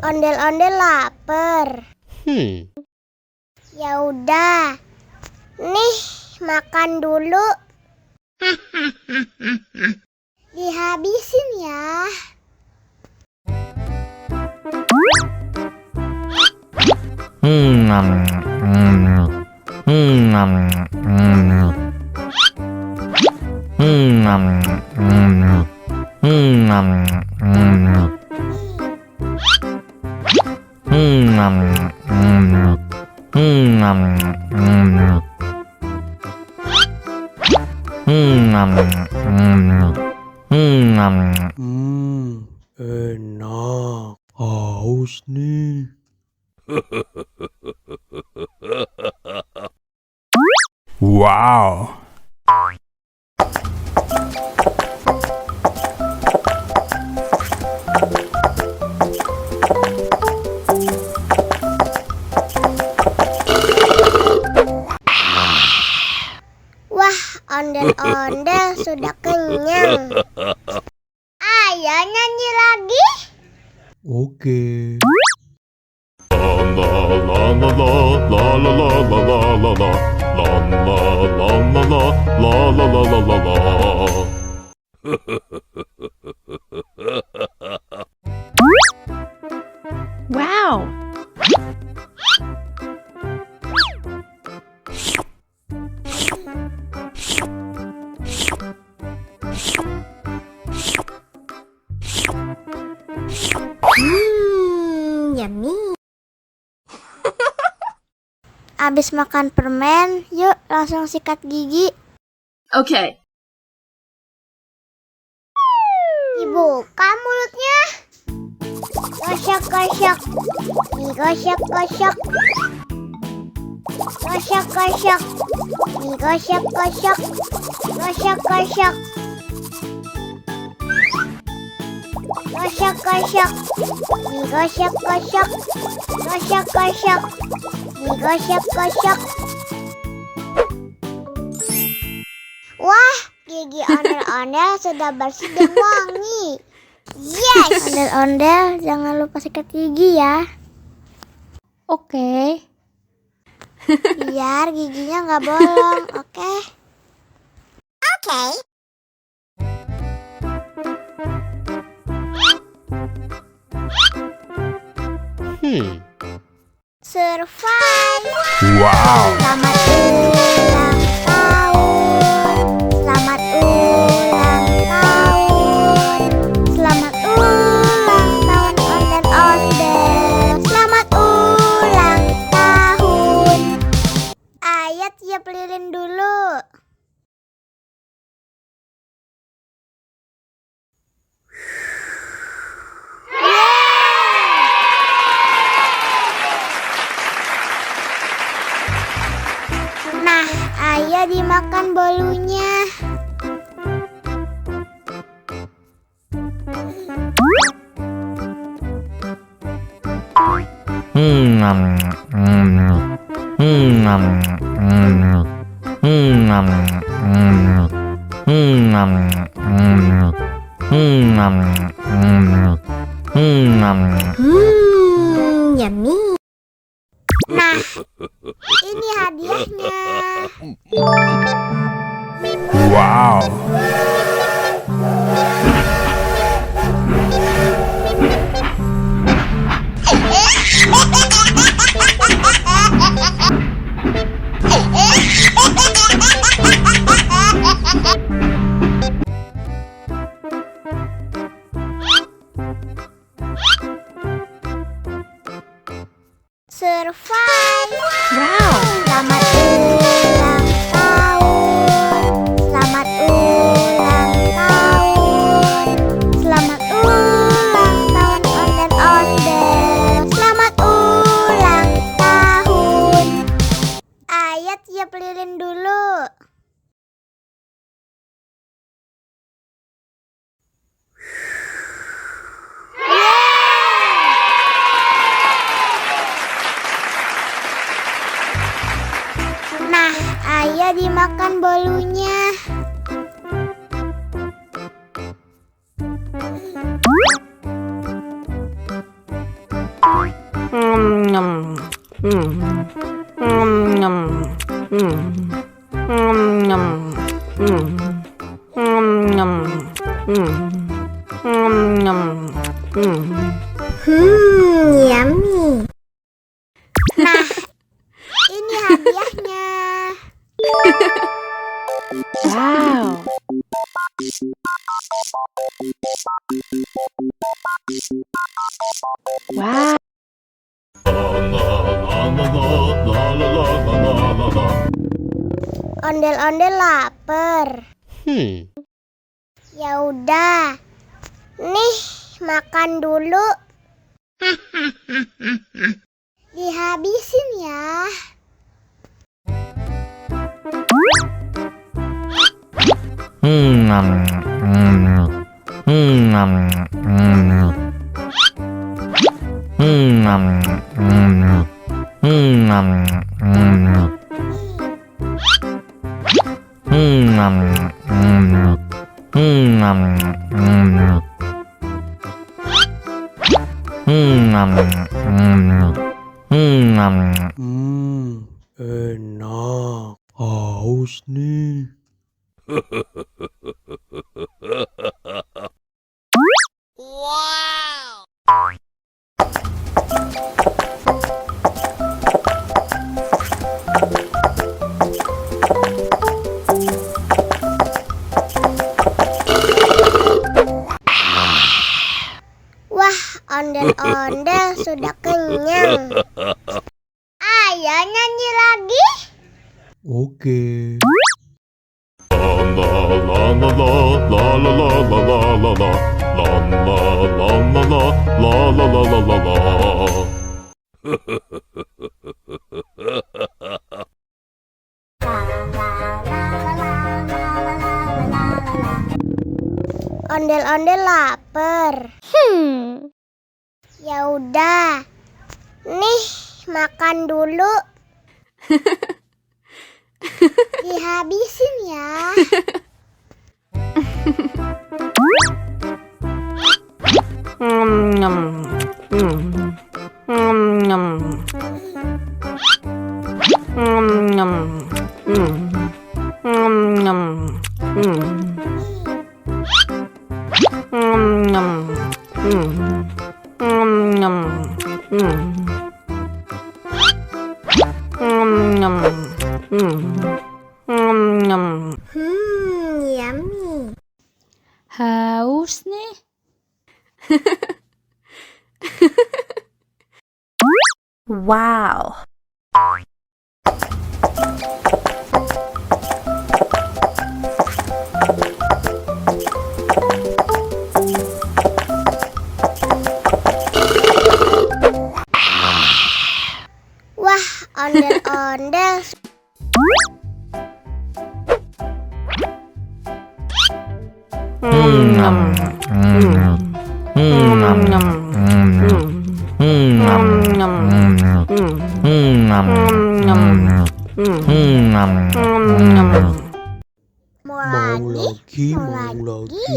Ondel-ondel lapar. Ya udah. Nih, makan dulu. Dihabisin ya. Enak. Haus nih. Wow. Wah, ondel-ondel sudah kenyang. Ayo nyanyi lagi. Oke. Wow. Yummy. Abis makan permen, yuk langsung sikat gigi. Okay. Dibuka mulutnya. Gosok-gosok. Digosok-gosok. Gosok-gosok. Digosok-gosok. Gosok-gosok. Gosok-gosok. Digosok-gosok. Gosok-gosok. Digosok-gosok. Wah, gigi ondel-ondel sudah bersih dan wangi. Yes! Ondel-ondel, jangan lupa sikat gigi ya. Oke. Biar giginya nggak bolong, oke? Oke. Survive. Wow. Selamat ulang tahun. Selamat ulang tahun. Selamat ulang tahun ondel-ondel. Selamat ulang tahun. Ayo tiup lilin dulu. Nah, ayo dimakan bolunya. Yummy. Nah, ini hadiahnya. Wow. Survive. Wow. Selamat ulang tahun. Selamat ulang tahun. Selamat ulang tahun ondel-ondel. Selamat ulang tahun. Ayo tiup lilin dulu. Nah, ayo dimakan bolunya. Yummy. Nah, ini hadiahnya. Wow. Wow. Ondel-ondel lapar. Ya udah. Nih, makan dulu. Dihabisin ya. Enak. Haus nih. Wah, ondel-ondel sudah kenyang. Ayo nyanyi lagi. Oke. Ondel-ondel lapar. Ya udah. Nih, makan dulu. Dihabisin ya. Yummy. Haus nih. Wow. Wah, ondel-ondel. Mau lagi? Mau lagi.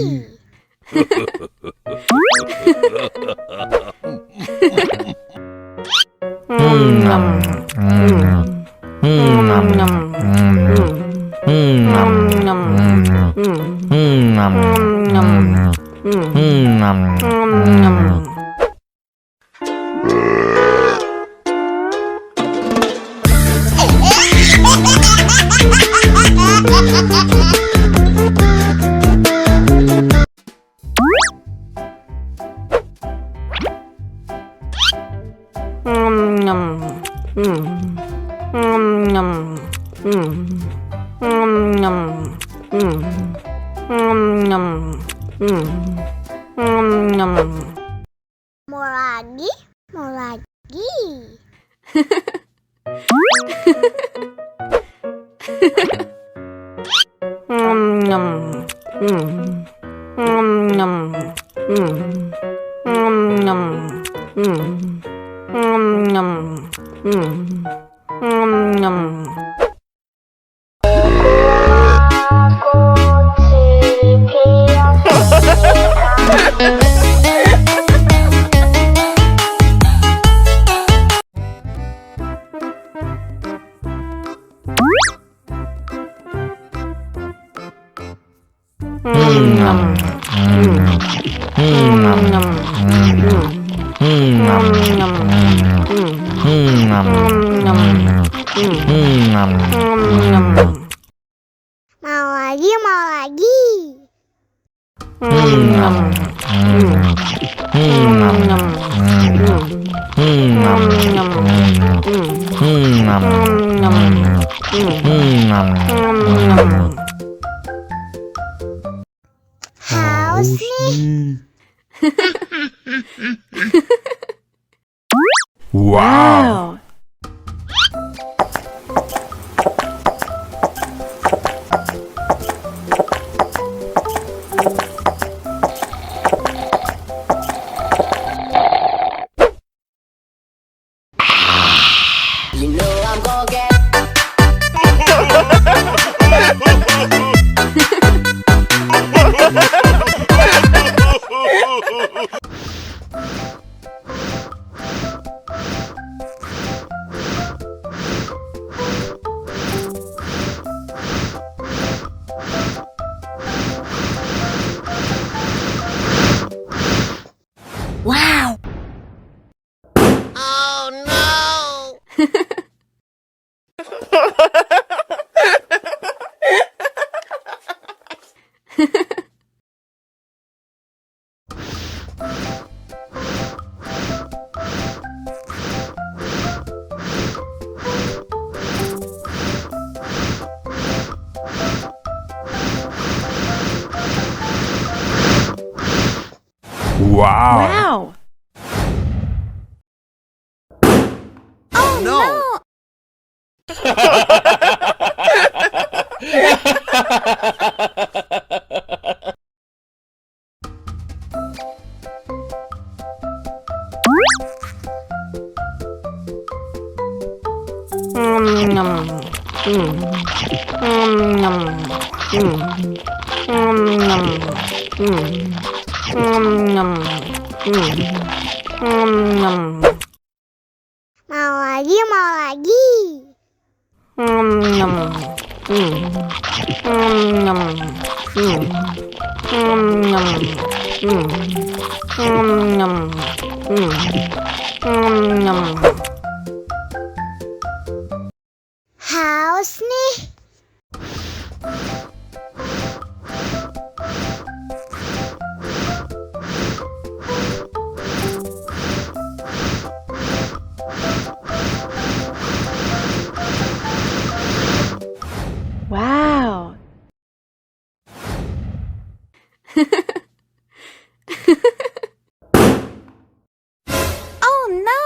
Mau lagi? Mau lagi? Mau lagi, mau lagi. Haus nih. Wow. Wow. Wow. Wow. Mau lagi, mau lagi. Haus nih. Wow. Oh no.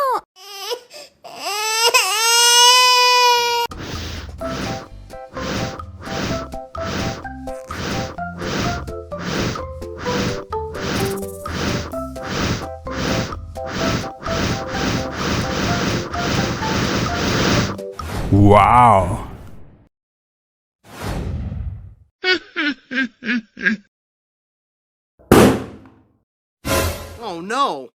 Wow. Oh no!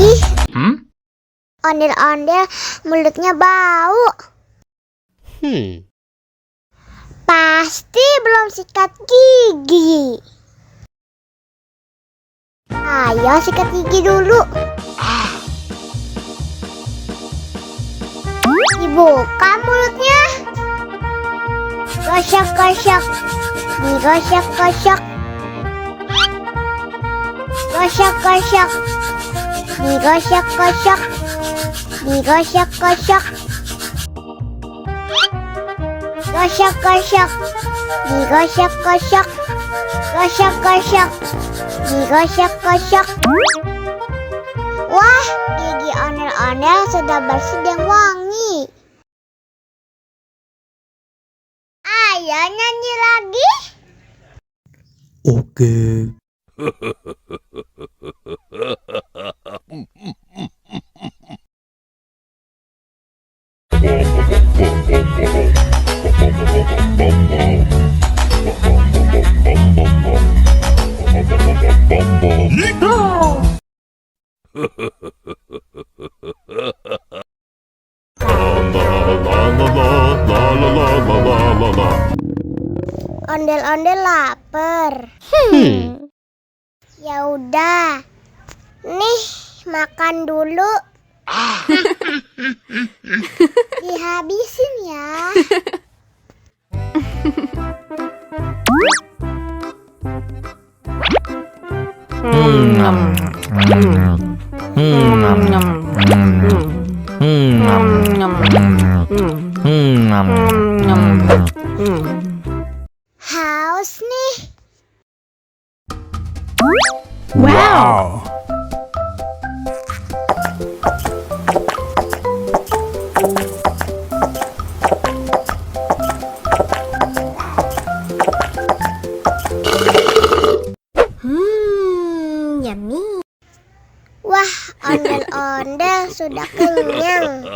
Ih, ondel-ondel mulutnya bau. Pasti belum sikat gigi. Ayo sikat gigi dulu. Dibuka mulutnya. Gosok-gosok. Digosok-gosok. Gosok-gosok. Digosok-gosok. Digosok-gosok. Gosok-gosok. Digosok-gosok. Gosok-gosok. Digosok-gosok. Wah, gigi ondel-ondel sudah bersih dan wangi. Ayo nyanyi lagi. Oke. Ondel-ondel lapar. Ya udah. Nih, makan dulu. Dihabisin ya. Haus nih. Wow. Yummy. Wah, ondel-ondel sudah kenyang.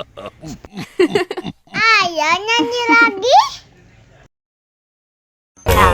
Ayo nyanyi lagi. La